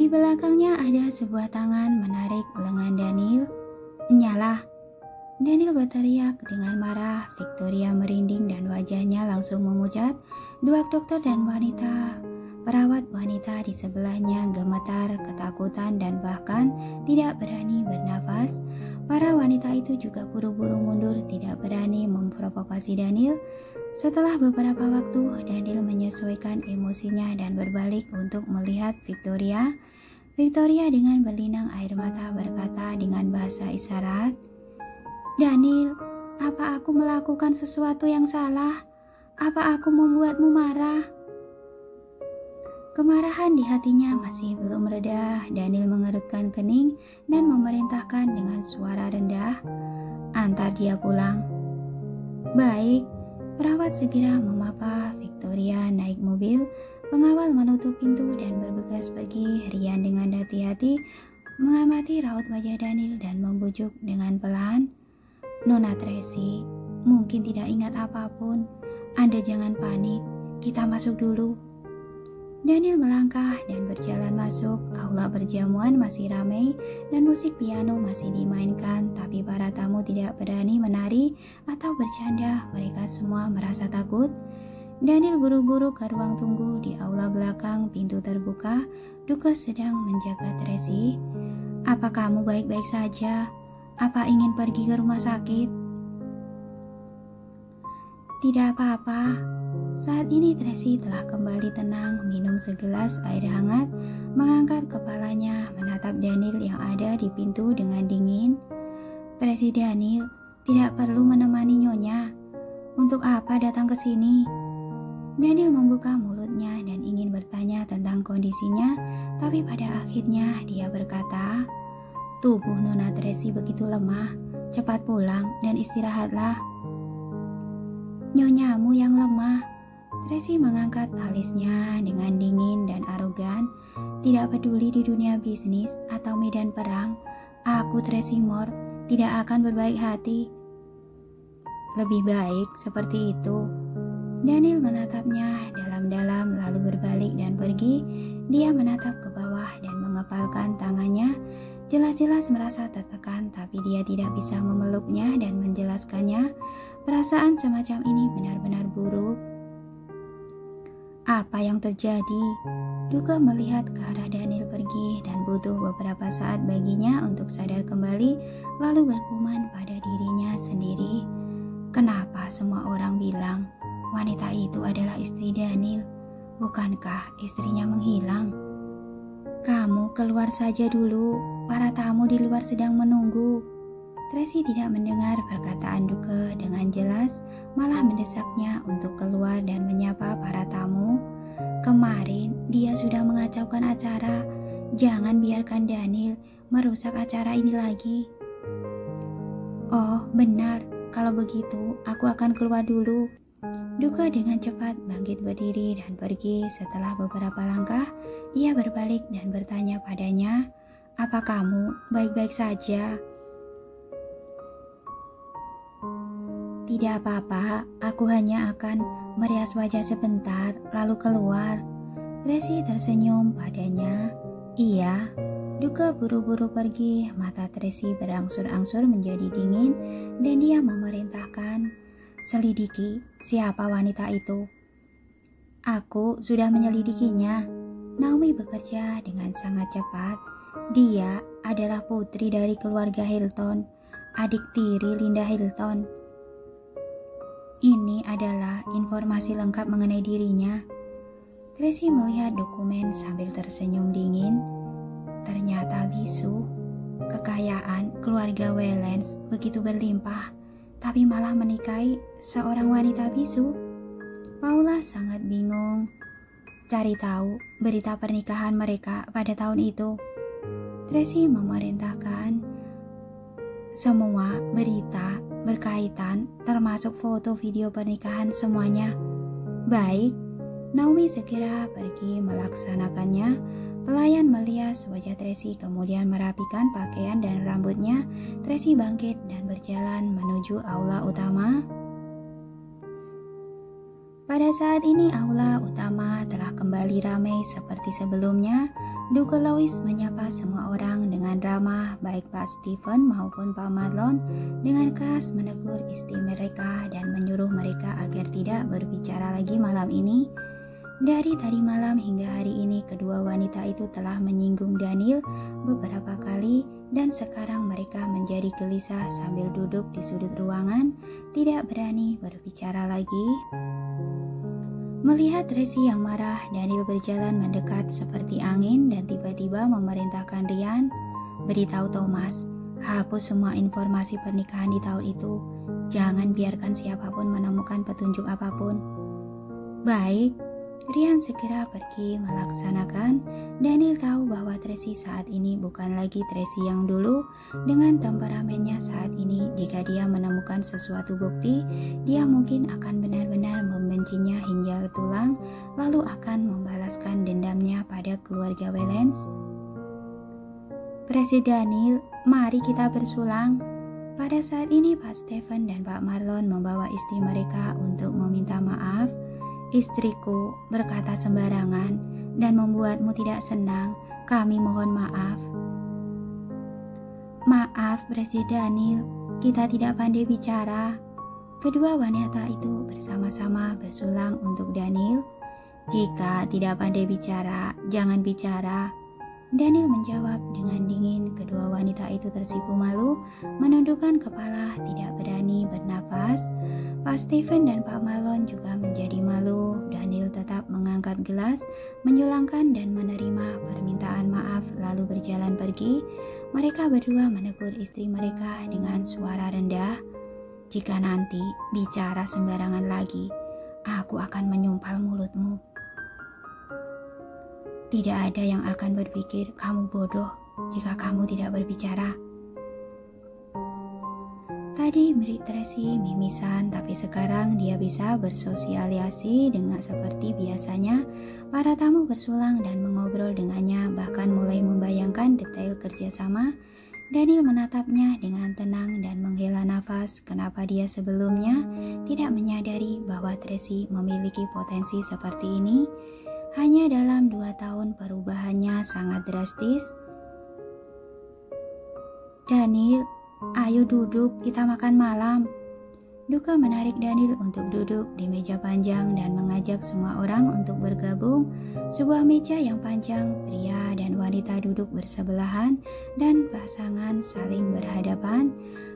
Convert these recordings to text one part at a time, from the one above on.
Di belakangnya ada sebuah tangan menarik lengan Daniel. "Nyala!" Daniel berteriak dengan marah. Victoria merinding dan wajahnya langsung memucat. Dua dokter dan perawat wanita di sebelahnya gemetar, ketakutan dan bahkan tidak berani bernafas. Para wanita itu juga buru-buru mundur, tidak berani memprovokasi Daniel. Setelah beberapa waktu, Daniel menyesuaikan emosinya dan berbalik untuk melihat Victoria. Victoria dengan berlinang air mata berkata dengan bahasa isyarat, "Daniel, apa aku melakukan sesuatu yang salah? Apa aku membuatmu marah?" Kemarahan di hatinya masih belum reda. Daniel mengerutkan kening dan memerintahkan dengan suara rendah, "Antar dia pulang." "Baik." Perawat segera memapa Victoria naik mobil. Pengawal menutup pintu dan bergegas pergi. Rian dengan hati-hati mengamati raut wajah Daniel dan membujuk dengan pelan, "Nona Tracy, mungkin tidak ingat apapun. Anda jangan panik, kita masuk dulu." Daniel melangkah dan berjalan masuk. Aula perjamuan masih ramai dan musik piano masih dimainkan, tapi para tamu tidak berani menari atau bercanda. Mereka semua merasa takut. Daniel buru-buru ke ruang tunggu di aula belakang. Pintu terbuka. Duke sedang menjaga Tracy. "Apa kamu baik-baik saja? Apa ingin pergi ke rumah sakit?" "Tidak apa-apa." Saat ini Tracy telah kembali tenang, minum segelas air hangat, mengangkat kepalanya, menatap Daniel yang ada di pintu dengan dingin. "Presiden Daniel, tidak perlu menemani Nyonya. Untuk apa datang ke sini?" Daniel membuka mulutnya dan ingin bertanya tentang kondisinya, tapi pada akhirnya dia berkata, "Tubuh Nona Tracy begitu lemah, cepat pulang dan istirahatlah." "Nyonyamu yang lemah." Tracy mengangkat alisnya dengan dingin dan arogan. "Tidak peduli di dunia bisnis atau medan perang, aku Tracy Moore tidak akan berbaik hati." "Lebih baik seperti itu." Daniel menatapnya dalam-dalam lalu berbalik dan pergi. Dia menatap ke bawah dan mengepalkan tangannya. Jelas-jelas merasa tertekan, tapi dia tidak bisa memeluknya dan menjelaskannya. Perasaan semacam ini benar-benar buruk. "Apa yang terjadi?" Duke melihat ke arah Daniel pergi dan butuh beberapa saat baginya untuk sadar kembali, lalu bergumam pada dirinya sendiri. Kenapa semua orang bilang wanita itu adalah istri Daniel? Bukankah istrinya menghilang? "Kamu keluar saja dulu, para tamu di luar sedang menunggu." Tracy tidak mendengar perkataan Duke dengan jelas, malah mendesaknya untuk keluar dan menyapa para tamu. "Kemarin dia sudah mengacaukan acara. Jangan biarkan Daniel merusak acara ini lagi." "Oh, benar. Kalau begitu, aku akan keluar dulu." Duke dengan cepat bangkit berdiri dan pergi. Setelah beberapa langkah, ia berbalik dan bertanya padanya, "Apa kamu baik-baik saja?" "Tidak apa-apa, aku hanya akan merias wajah sebentar, lalu keluar." Tracy tersenyum padanya. "Iya." Duke buru-buru pergi. Mata Tracy berangsur-angsur menjadi dingin dan dia memerintahkan, "Selidiki siapa wanita itu." "Aku sudah menyelidikinya." Naomi bekerja dengan sangat cepat. "Dia adalah putri dari keluarga Hilton, adik tiri Linda Hilton. Ini adalah informasi lengkap mengenai dirinya." Tracy melihat dokumen sambil tersenyum dingin. Ternyata bisu. Kekayaan keluarga Wellens begitu berlimpah, tapi malah menikahi seorang wanita bisu. Paula sangat bingung. Cari tahu berita pernikahan mereka pada tahun itu. Tracy memerintahkan. Semua berita berkaitan, termasuk foto video pernikahan semuanya. "Baik." Naomi segera pergi melaksanakannya. Pelayan melihat wajah Tracy kemudian merapikan pakaian dan rambutnya. Tracy bangkit dan berjalan menuju aula utama. Pada saat ini aula utama telah kembali ramai seperti sebelumnya. Duke Louis menyapa semua orang dengan ramah, baik Pak Stephen maupun Pak Marlon, dengan keras menegur istri mereka dan menyuruh mereka agar tidak berbicara lagi malam ini. Dari tadi malam hingga hari ini kedua wanita itu telah menyinggung Daniel beberapa kali dan sekarang mereka menjadi gelisah sambil duduk di sudut ruangan, tidak berani berbicara lagi. Melihat Tracy yang marah, Daniel berjalan mendekat seperti angin dan tiba-tiba memerintahkan Ryan, "Beritahu Thomas, hapus semua informasi pernikahan di tahun itu. Jangan biarkan siapapun menemukan petunjuk apapun." "Baik." Ryan segera pergi melaksanakan. Daniel tahu bahwa Tracy saat ini bukan lagi Tracy yang dulu. Dengan temperamennya saat ini, jika dia menemukan sesuatu bukti, dia mungkin akan benar-benar membencinya hingga tulang, lalu akan membalaskan dendamnya pada keluarga Wellens. "Presiden Daniel, mari kita bersulang." Pada saat ini Pak Stephen dan Pak Marlon membawa istri mereka untuk meminta maaf. "Istriku berkata sembarangan dan membuatmu tidak senang. Kami mohon maaf." "Maaf, Presiden Daniel, kita tidak pandai bicara." Kedua wanita itu bersama-sama bersulang untuk Daniel. "Jika tidak pandai bicara, jangan bicara." Daniel menjawab dengan dingin. Kedua wanita itu tersipu malu, menundukkan kepala, tidak berani bernafas. Pak Stephen dan Pak Marlon juga menjadi malu. Daniel tetap mengangkat gelas, menyulangkan dan menerima permintaan maaf lalu berjalan pergi. Mereka berdua menegur istri mereka dengan suara rendah. "Jika nanti bicara sembarangan lagi, aku akan menyumpal mulutmu. Tidak ada yang akan berpikir kamu bodoh jika kamu tidak berbicara." Tadi Mary Tracy mimisan, tapi sekarang dia bisa bersosialisasi dengan seperti biasanya. Para tamu bersulang dan mengobrol dengannya, bahkan mulai membayangkan detail kerjasama. Daniel menatapnya dengan tenang dan menghela nafas. Kenapa dia sebelumnya tidak menyadari bahwa Tracy memiliki potensi seperti ini? Hanya dalam 2 tahun perubahannya sangat drastis. "Daniel, ayo duduk, kita makan malam." Duke menarik Daniel untuk duduk di meja panjang dan mengajak semua orang untuk bergabung. Sebuah meja yang panjang, pria dan wanita duduk bersebelahan dan pasangan saling berhadapan.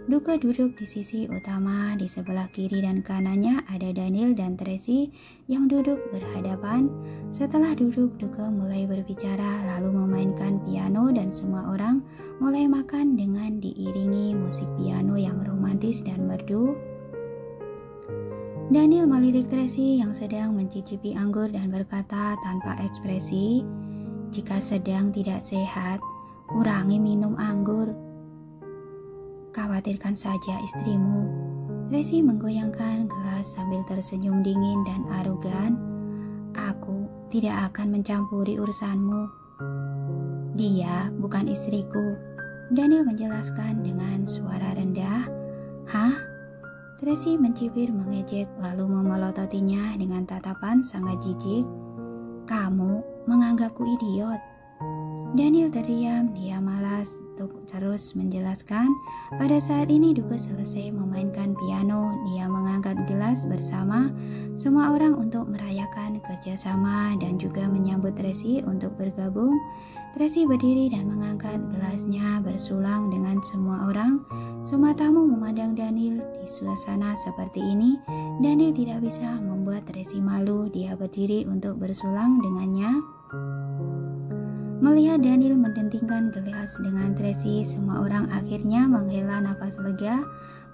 Duke duduk di sisi utama, di sebelah kiri dan kanannya ada Daniel dan Tracy yang duduk berhadapan. Setelah duduk, Duke mulai berbicara lalu memainkan piano dan semua orang mulai makan dengan diiringi musik piano yang romantis dan merdu. Daniel melirik Tracy yang sedang mencicipi anggur dan berkata tanpa ekspresi, "Jika sedang tidak sehat, kurangi minum anggur. Khawatirkan saja istrimu." Tracy menggoyangkan gelas sambil tersenyum dingin dan arogan. "Aku tidak akan mencampuri urusanmu. Dia bukan istriku." Daniel menjelaskan dengan suara rendah. "Hah?" Tracy mencibir mengejek lalu memelototinya dengan tatapan sangat jijik. "Kamu menganggapku idiot." Daniel terdiam, dia malas untuk terus menjelaskan. Pada saat ini Duke selesai memainkan piano, dia mengangkat gelas bersama semua orang untuk merayakan kerjasama dan juga menyambut Tracy untuk bergabung. Tracy berdiri dan mengangkat gelasnya bersulang dengan semua orang. Semua tamu memandang Daniel di suasana seperti ini. Daniel tidak bisa membuat Tracy malu, dia berdiri untuk bersulang dengannya. Melihat Daniel mendentingkan gelas dengan Tracy, semua orang akhirnya menghela nafas lega.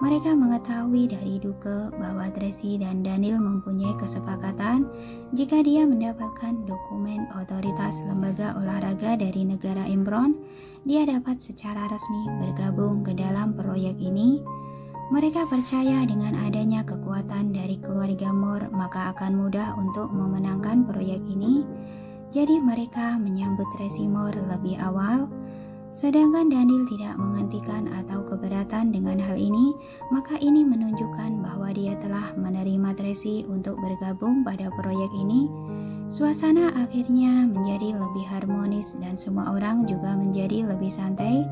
Mereka mengetahui dari Duke bahwa Tracy dan Daniel mempunyai kesepakatan. Jika dia mendapatkan dokumen otoritas lembaga olahraga dari negara Imbron, dia dapat secara resmi bergabung ke dalam proyek ini. Mereka percaya dengan adanya kekuatan dari keluarga Moore, maka akan mudah untuk memenangkan proyek ini. Jadi mereka menyambut Tracy Moore lebih awal. Sedangkan Daniel tidak menghentikan atau keberatan dengan hal ini, maka ini menunjukkan bahwa dia telah menerima Tracy untuk bergabung pada proyek ini. Suasana akhirnya menjadi lebih harmonis dan semua orang juga menjadi lebih santai.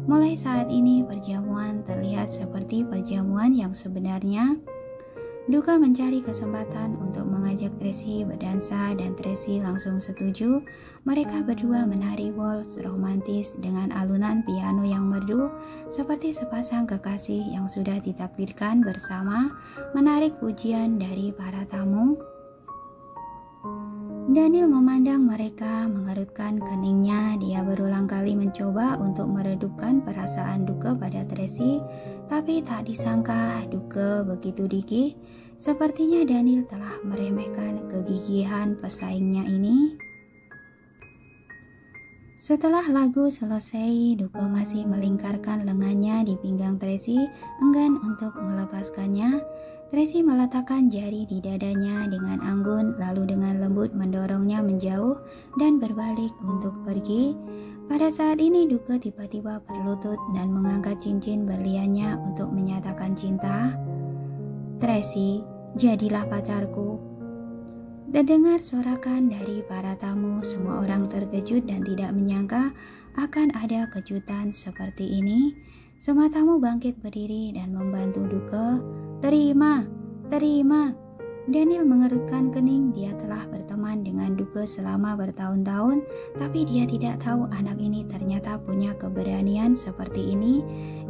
Mulai saat ini perjamuan terlihat seperti perjamuan yang sebenarnya. Duka mencari kesempatan untuk mengajak Tracy berdansa dan Tracy langsung setuju. Mereka berdua menari waltz romantis dengan alunan piano yang merdu seperti sepasang kekasih yang sudah ditakdirkan bersama, menarik pujian dari para tamu. Daniel memandang mereka, mengerutkan keningnya. Dia berulang kali mencoba untuk meredupkan perasaan Duke pada Tracy, tapi tak disangka Duke begitu gigih. Sepertinya Daniel telah meremehkan kegigihan pesaingnya ini. Setelah lagu selesai, Duke masih melingkarkan lengannya di pinggang Tracy, enggan untuk melepaskannya. Tracy meletakkan jari di dadanya dengan anggun, lalu dengan lembut mendorongnya menjauh dan berbalik untuk pergi. Pada saat ini Duke tiba-tiba berlutut dan mengangkat cincin berliannya untuk menyatakan cinta. "Tracy, jadilah pacarku." Terdengar sorakan dari para tamu, semua orang terkejut dan tidak menyangka akan ada kejutan seperti ini. Semua tamu bangkit berdiri dan membantu Duke. "Terima, terima." Daniel mengerutkan kening. Dia telah berteman dengan Duke selama bertahun-tahun, tapi dia tidak tahu anak ini ternyata punya keberanian seperti ini.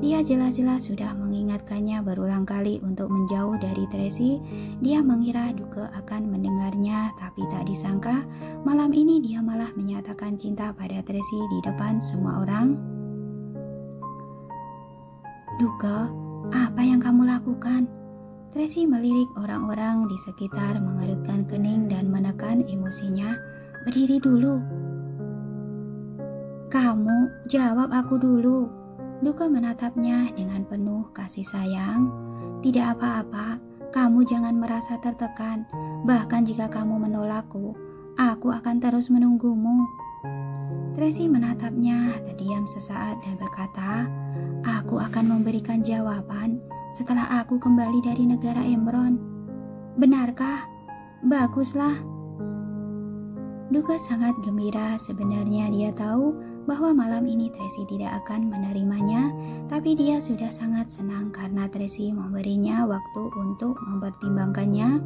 Dia jelas-jelas sudah mengingatkannya berulang kali untuk menjauh dari Tracy. Dia mengira Duke akan mendengarnya, tapi tak disangka malam ini dia malah menyatakan cinta pada Tracy di depan semua orang. "Duke, apa yang kamu lakukan?" Tracy melirik orang-orang di sekitar, mengerutkan kening dan menekan emosinya. "Berdiri dulu." "Kamu, jawab aku dulu." Duke menatapnya dengan penuh kasih sayang. "Tidak apa-apa, kamu jangan merasa tertekan. Bahkan jika kamu menolakku, aku akan terus menunggumu." Tracy menatapnya terdiam sesaat dan berkata, "Aku akan memberikan jawaban setelah aku kembali dari negara Emron." "Benarkah? Baguslah." Duke sangat gembira. Sebenarnya dia tahu bahwa malam ini Tracy tidak akan menerimanya, tapi dia sudah sangat senang karena Tracy memberinya waktu untuk mempertimbangkannya.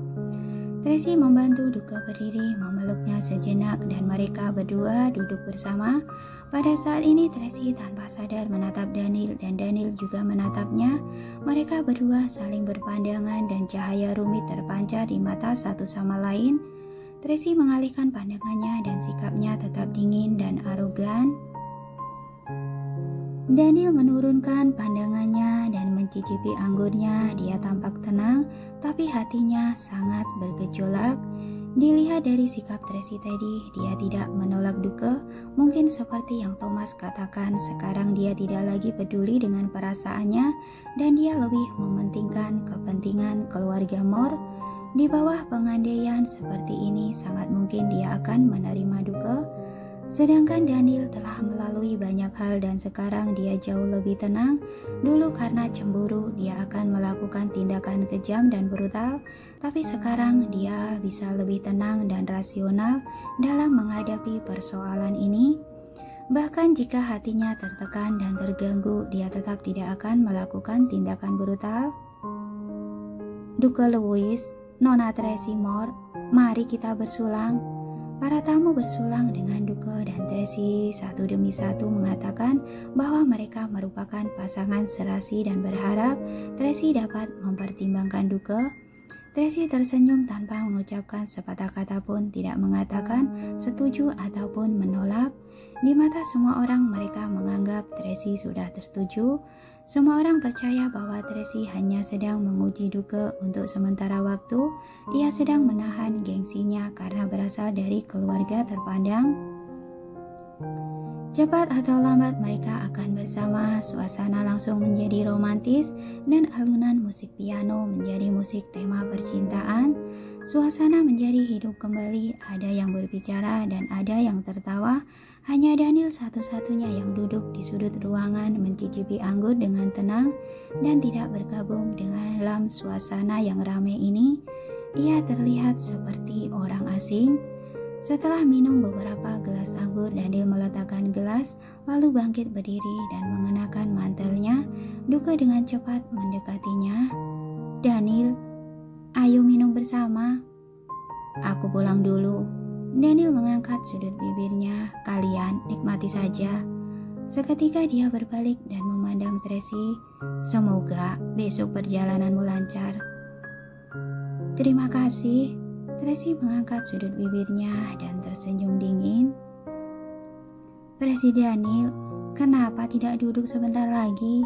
Tracy membantu Duke berdiri, memeluknya sejenak, dan mereka berdua duduk bersama. Pada saat ini Tracy tanpa sadar menatap Daniel dan Daniel juga menatapnya. Mereka berdua saling berpandangan dan cahaya rumit terpancar di mata satu sama lain. Tracy mengalihkan pandangannya dan sikapnya tetap dingin dan arogan. Daniel menurunkan pandangannya dan mencicipi anggurnya. Dia tampak tenang, tapi hatinya sangat bergejolak. Dilihat dari sikap Tracy tadi, dia tidak menolak Duke. Mungkin seperti yang Thomas katakan, sekarang dia tidak lagi peduli dengan perasaannya dan dia lebih mementingkan kepentingan keluarga Moore. Di bawah pengandaian seperti ini, sangat mungkin dia akan menerima Duke. Sedangkan Daniel telah melalui banyak hal dan sekarang dia jauh lebih tenang. Dulu karena cemburu dia akan melakukan tindakan kejam dan brutal, tapi sekarang dia bisa lebih tenang dan rasional dalam menghadapi persoalan ini. Bahkan jika hatinya tertekan dan terganggu, dia tetap tidak akan melakukan tindakan brutal. "Duke Louis, Nona Tracy Moore, mari kita bersulang." Para tamu bersulang dengan Duke dan Tracy satu demi satu mengatakan bahwa mereka merupakan pasangan serasi dan berharap Tracy dapat mempertimbangkan Duke. Tracy tersenyum tanpa mengucapkan sepatah kata pun, tidak mengatakan setuju ataupun menolak. Di mata semua orang mereka menganggap Tracy sudah tertuju. Semua orang percaya bahwa Tracy hanya sedang menguji Duke untuk sementara waktu. Dia sedang menahan gengsinya karena berasal dari keluarga terpandang. Cepat atau lambat mereka akan bersama. Suasana langsung menjadi romantis dan alunan musik piano menjadi musik tema percintaan. Suasana menjadi hidup kembali, ada yang berbicara dan ada yang tertawa. Hanya Daniel satu-satunya yang duduk di sudut ruangan mencicipi anggur dengan tenang dan tidak bergabung dengan dalam suasana yang ramai ini. Ia terlihat seperti orang asing. Setelah minum beberapa gelas anggur, Daniel meletakkan gelas, lalu bangkit berdiri dan mengenakan mantelnya. Duke dengan cepat mendekatinya. "Daniel, ayo minum bersama." "Aku pulang dulu." Daniel mengangkat sudut bibirnya. "Kalian nikmati saja." Seketika dia berbalik dan memandang Tracy. "Semoga besok perjalananmu lancar." "Terima kasih." Tracy mengangkat sudut bibirnya dan tersenyum dingin. "Presiden Daniel, kenapa tidak duduk sebentar lagi?"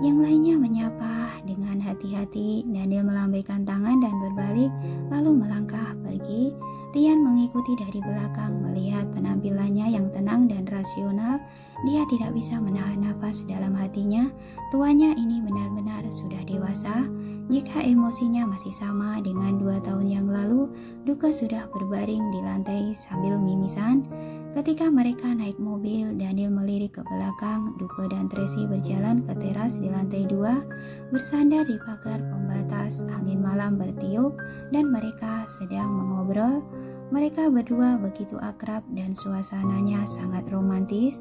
Yang lainnya menyapa dengan hati-hati. Daniel melambaikan tangan dan berbalik, lalu melangkah pergi. Rian mengikuti dari belakang. Melihat penampilannya yang tenang dan rasional, dia tidak bisa menahan nafas dalam hatinya. Tuannya ini benar-benar sudah dewasa. Jika emosinya masih sama dengan 2 tahun yang lalu, Duke sudah berbaring di lantai sambil mimisan. Ketika mereka naik mobil, Daniel melirik ke belakang. Duke dan Tracy berjalan ke teras di lantai 2, bersandar di pagar pembatas. Angin malam bertiup dan mereka sedang mengobrol. Mereka berdua begitu akrab dan suasananya sangat romantis.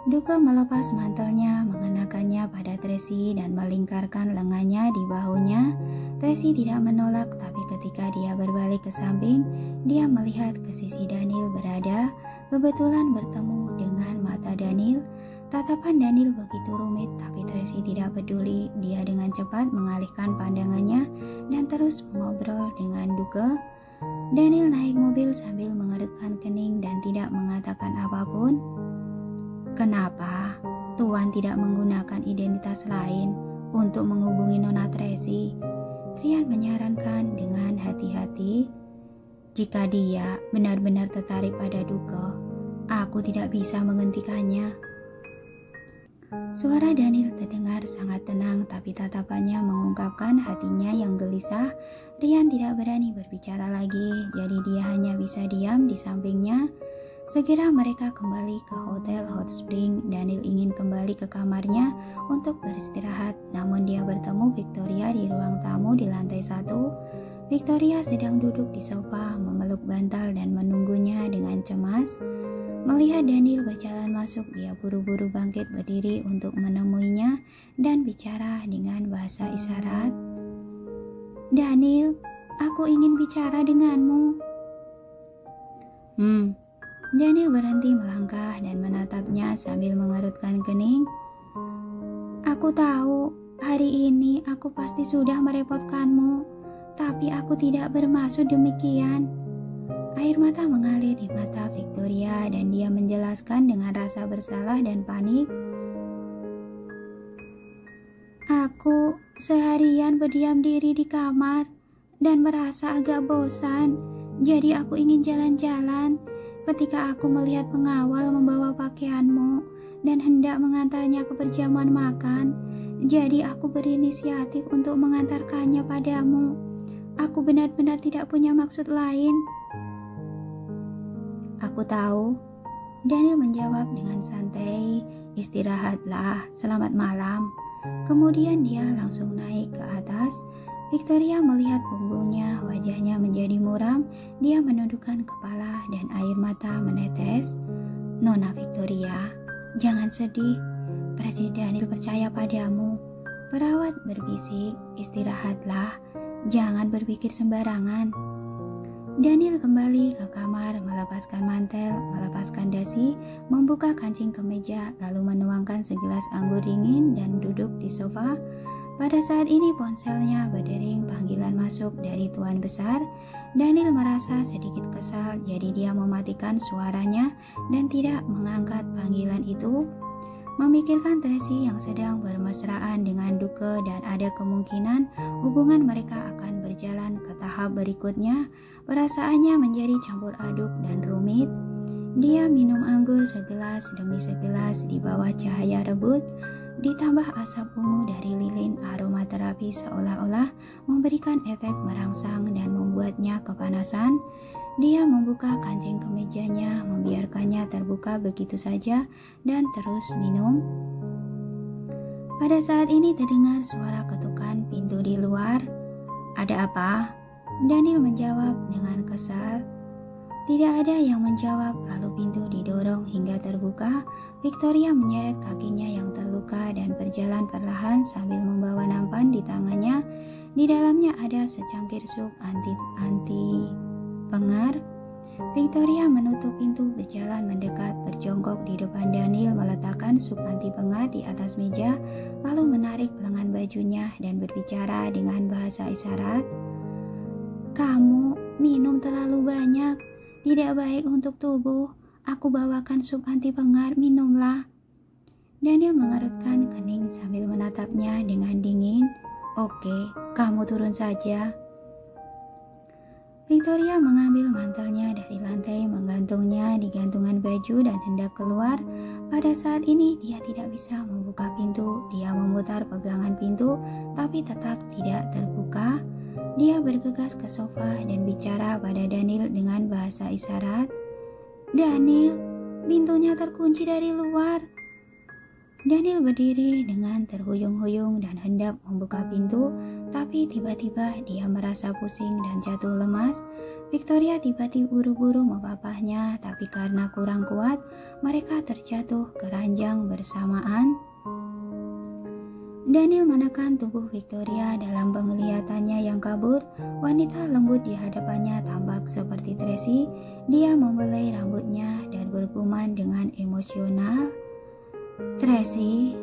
Duke melepas mantelnya, mengenakannya pada Tracy dan melingkarkan lengannya di bahunya. Tracy tidak menolak, tapi ketika dia berbalik ke samping, dia melihat ke sisi Daniel berada, kebetulan bertemu dengan mata Daniel. Tatapan Daniel begitu rumit, tapi Tracy tidak peduli. Dia dengan cepat mengalihkan pandangannya dan terus mengobrol dengan Duke. Daniel naik mobil sambil mengerutkan kening dan tidak mengatakan apapun. "Kenapa Tuan tidak menggunakan identitas lain untuk menghubungi Nona Tracy?" Rian menyarankan dengan hati-hati. "Jika dia benar-benar tertarik pada Duke, aku tidak bisa menghentikannya." Suara Daniel terdengar sangat tenang, tapi tatapannya mengungkapkan hatinya yang gelisah. Rian tidak berani berbicara lagi, jadi dia hanya bisa diam di sampingnya. Segera mereka kembali ke Hotel Hot Spring. Daniel ingin kembali ke kamarnya untuk beristirahat, namun dia bertemu Victoria di ruang tamu di lantai 1. Victoria sedang duduk di sofa, memeluk bantal dan menunggunya dengan cemas. Melihat Daniel berjalan masuk, dia buru-buru bangkit berdiri untuk menemuinya dan bicara dengan bahasa isyarat. "Daniel, aku ingin bicara denganmu." Daniel berhenti melangkah dan menatapnya sambil mengerutkan kening. "Aku tahu hari ini aku pasti sudah merepotkanmu, tapi aku tidak bermaksud demikian." Air mata mengalir di mata Victoria dan dia menjelaskan dengan rasa bersalah dan panik. "Aku seharian berdiam diri di kamar dan merasa agak bosan, jadi aku ingin jalan-jalan. Ketika aku melihat pengawal membawa pakaianmu dan hendak mengantarnya ke perjamuan makan, jadi aku berinisiatif untuk mengantarkannya padamu. Aku benar-benar tidak punya maksud lain." "Aku tahu," Daniel menjawab dengan santai. "Istirahatlah, selamat malam." Kemudian dia langsung naik ke atas. Victoria melihat punggungnya, wajahnya menjadi muram. Dia menundukkan kepala dan air mata menetes. "Nona Victoria, jangan sedih. Presiden Daniel percaya padamu." Perawat berbisik, "Istirahatlah, jangan berpikir sembarangan." Daniel kembali ke kamar, melepaskan mantel, melepaskan dasi, membuka kancing kemeja, lalu menuangkan segelas anggur dingin dan duduk di sofa. Pada saat ini ponselnya berdering panggilan masuk dari tuan besar. Daniel merasa sedikit kesal, jadi dia mematikan suaranya dan tidak mengangkat panggilan itu. Memikirkan Tracy yang sedang bermesraan dengan Duke dan ada kemungkinan hubungan mereka akan berjalan ke tahap berikutnya, perasaannya menjadi campur aduk dan rumit. Dia minum anggur segelas demi segelas di bawah cahaya rebut. ditambah asap ungu dari lilin aromaterapi seolah-olah memberikan efek merangsang dan membuatnya kepanasan. Dia membuka kancing kemejanya, membiarkannya terbuka begitu saja, dan terus minum. Pada saat ini terdengar suara ketukan pintu di luar. "Ada apa?" Daniel menjawab dengan kesal. Tidak ada yang menjawab, lalu pintu didorong hingga terbuka. Victoria menyeret kakinya yang terluka dan berjalan perlahan sambil membawa nampan di tangannya. Di dalamnya ada secangkir sup anti pengar. Victoria menutup pintu, berjalan mendekat, berjongkok di depan Daniel, meletakkan sup anti pengar di atas meja, lalu menarik lengan bajunya dan berbicara dengan bahasa isyarat. "Kamu minum terlalu banyak. Tidak baik untuk tubuh. Aku bawakan sup anti pengar, minumlah." Daniel mengerutkan kening sambil menatapnya dengan dingin. "Oke, kamu turun saja." Victoria mengambil mantelnya dari lantai, menggantungnya di gantungan baju dan hendak keluar. Pada saat ini dia tidak bisa membuka pintu. Dia memutar pegangan pintu, tapi tetap tidak terbuka. Dia bergegas ke sofa dan bicara pada Daniel dengan bahasa isyarat. "Daniel, pintunya terkunci dari luar." Daniel berdiri dengan terhuyung-huyung dan hendak membuka pintu, tapi tiba-tiba dia merasa pusing dan jatuh lemas. Victoria tiba-tiba buru-buru mempapahnya, tapi karena kurang kuat, mereka terjatuh ke ranjang bersamaan. Daniel menekan tubuh Victoria dalam penglihatannya yang kabur. Wanita lembut di hadapannya tampak seperti Tracy. Dia membelai rambutnya dan bergumam dengan emosional. "Tracy."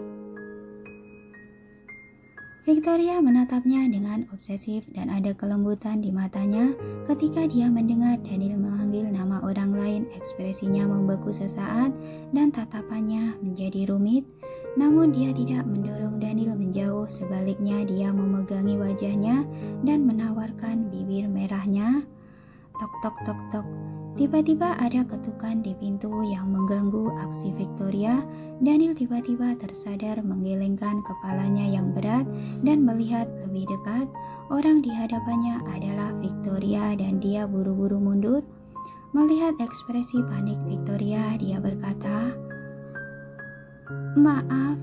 Victoria menatapnya dengan obsesif dan ada kelembutan di matanya. Ketika dia mendengar Daniel memanggil nama orang lain, ekspresinya membeku sesaat dan tatapannya menjadi rumit. Namun dia tidak mendorong Daniel menjauh, sebaliknya dia memegangi wajahnya dan menawarkan bibir merahnya. Tok tok tok tok. Tiba-tiba ada ketukan di pintu yang mengganggu aksi Victoria. Daniel tiba-tiba tersadar, menggelengkan kepalanya yang berat dan melihat lebih dekat. Orang di hadapannya adalah Victoria dan dia buru-buru mundur. Melihat ekspresi panik Victoria, dia berkata, "Maaf."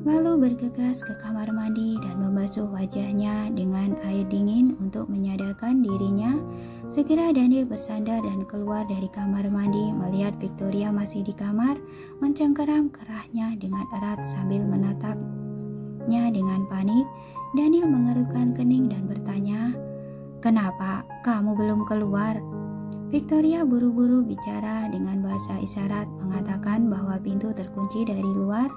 Lalu bergegas ke kamar mandi dan membasuh wajahnya dengan air dingin untuk menyadarkan dirinya. Segera Daniel bersandar dan keluar dari kamar mandi. Melihat Victoria masih di kamar, mencengkeram kerahnya dengan erat sambil menatapnya dengan panik. Daniel mengerutkan kening dan bertanya, "Kenapa kamu belum keluar?" Victoria buru-buru bicara dengan bahasa isyarat, mengatakan bahwa pintu terkunci dari luar.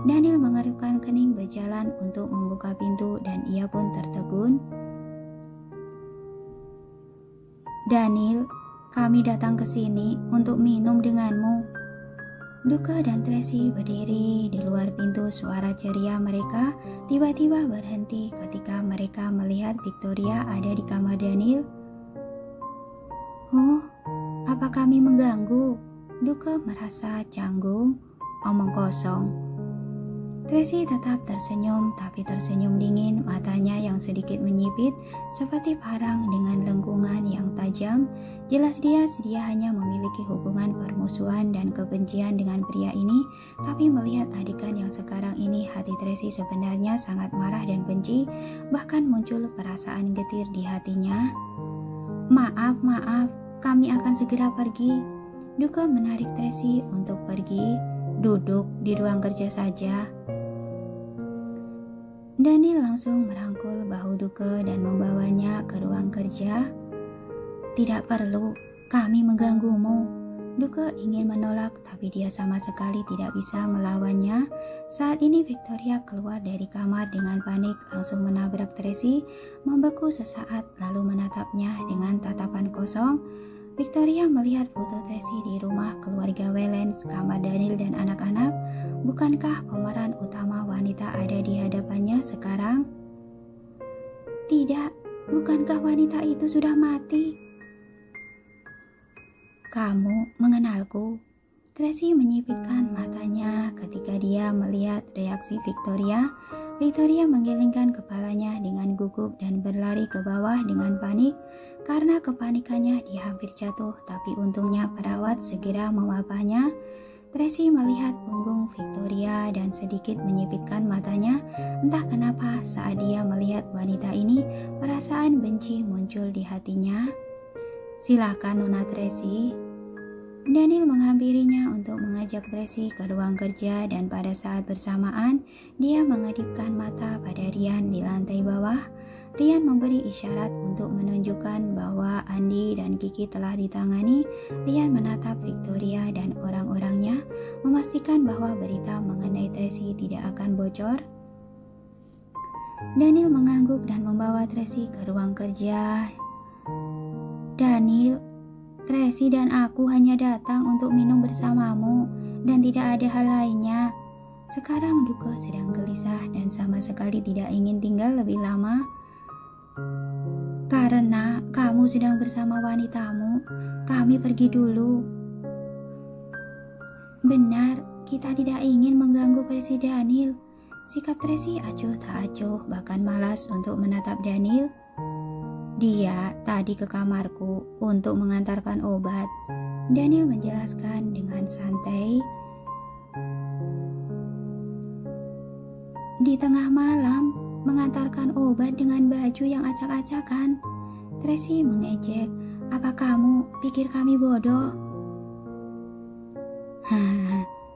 Daniel mengerutkan kening, berjalan untuk membuka pintu dan ia pun tertegun. "Daniel, kami datang ke sini untuk minum denganmu." Duke dan Tracy berdiri di luar pintu. Suara ceria mereka tiba-tiba berhenti ketika mereka melihat Victoria ada di kamar Daniel. "Oh, apa kami mengganggu?" Duke merasa canggung. "Omong kosong." Tracy tetap tersenyum, tapi tersenyum dingin, matanya yang sedikit menyipit seperti parang dengan lengkungan yang tajam. Jelas dia hanya memiliki hubungan permusuhan dan kebencian dengan pria ini, tapi melihat adegan yang sekarang ini, hati Tracy sebenarnya sangat marah dan benci, bahkan muncul perasaan getir di hatinya. Maaf, kami akan segera pergi." Duke menarik Tracy untuk pergi. "Duduk di ruang kerja saja." Daniel langsung merangkul bahu Duke dan membawanya ke ruang kerja. "Tidak perlu, kami mengganggumu." Duke ingin menolak, tapi dia sama sekali tidak bisa melawannya. Saat ini Victoria keluar dari kamar dengan panik, langsung menabrak Tracy, membeku sesaat lalu menatapnya dengan tatapan kosong. Victoria melihat foto Tracy di rumah keluarga Wellens, kamar Daniel dan anak-anak. Bukankah pemeran utama wanita ada di hadapannya sekarang? Tidak, bukankah wanita itu sudah mati? "Kamu mengenalku?" Tracy menyipitkan matanya ketika dia melihat reaksi Victoria. Victoria menggelengkan kepalanya dengan gugup dan berlari ke bawah dengan panik. Karena kepanikannya dia hampir jatuh, tapi untungnya perawat segera mewabahnya. Tracy melihat punggung Victoria dan sedikit menyipitkan matanya. Entah kenapa saat dia melihat wanita ini, perasaan benci muncul di hatinya. "Silakan Nona Tracy." Daniel menghampirinya untuk mengajak Tracy ke ruang kerja, dan pada saat bersamaan dia mengedipkan mata pada Ryan di lantai bawah. Ryan memberi isyarat untuk menunjukkan bahwa Andy dan Kiki telah ditangani. Ryan menatap Victoria dan orang-orangnya, memastikan bahwa berita mengenai Tracy tidak akan bocor. Daniel mengangguk dan membawa Tracy ke ruang kerja. "Daniel, Tracy dan aku hanya datang untuk minum bersamamu dan tidak ada hal lainnya. Sekarang Duko sedang gelisah dan sama sekali tidak ingin tinggal lebih lama. Karena kamu sedang bersama wanitamu, kami pergi dulu." "Benar, kita tidak ingin mengganggu Percy Daniel." Sikap Tracy acuh tak acuh, bahkan malas untuk menatap Daniel. "Dia tadi ke kamarku untuk mengantarkan obat," Daniel menjelaskan dengan santai. "Di tengah malam, mengantarkan obat dengan baju yang acak-acakan." Tracy mengejek. "Apa kamu pikir kami bodoh?"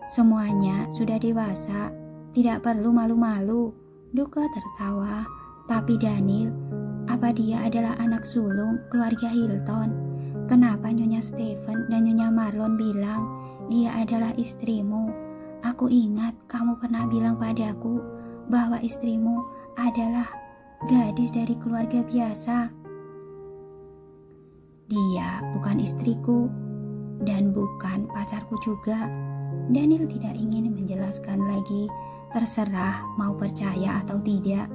"Semuanya sudah dewasa, tidak perlu malu-malu." Duko tertawa. "Tapi Daniel, apa dia adalah anak sulung keluarga Hilton? Kenapa Nyonya Stephen dan Nyonya Marlon bilang dia adalah istrimu? Aku ingat kamu pernah bilang padaku bahwa istrimu adalah gadis dari keluarga biasa." "Dia bukan istriku dan bukan pacarku juga." Daniel tidak ingin menjelaskan lagi. Terserah mau percaya atau tidak.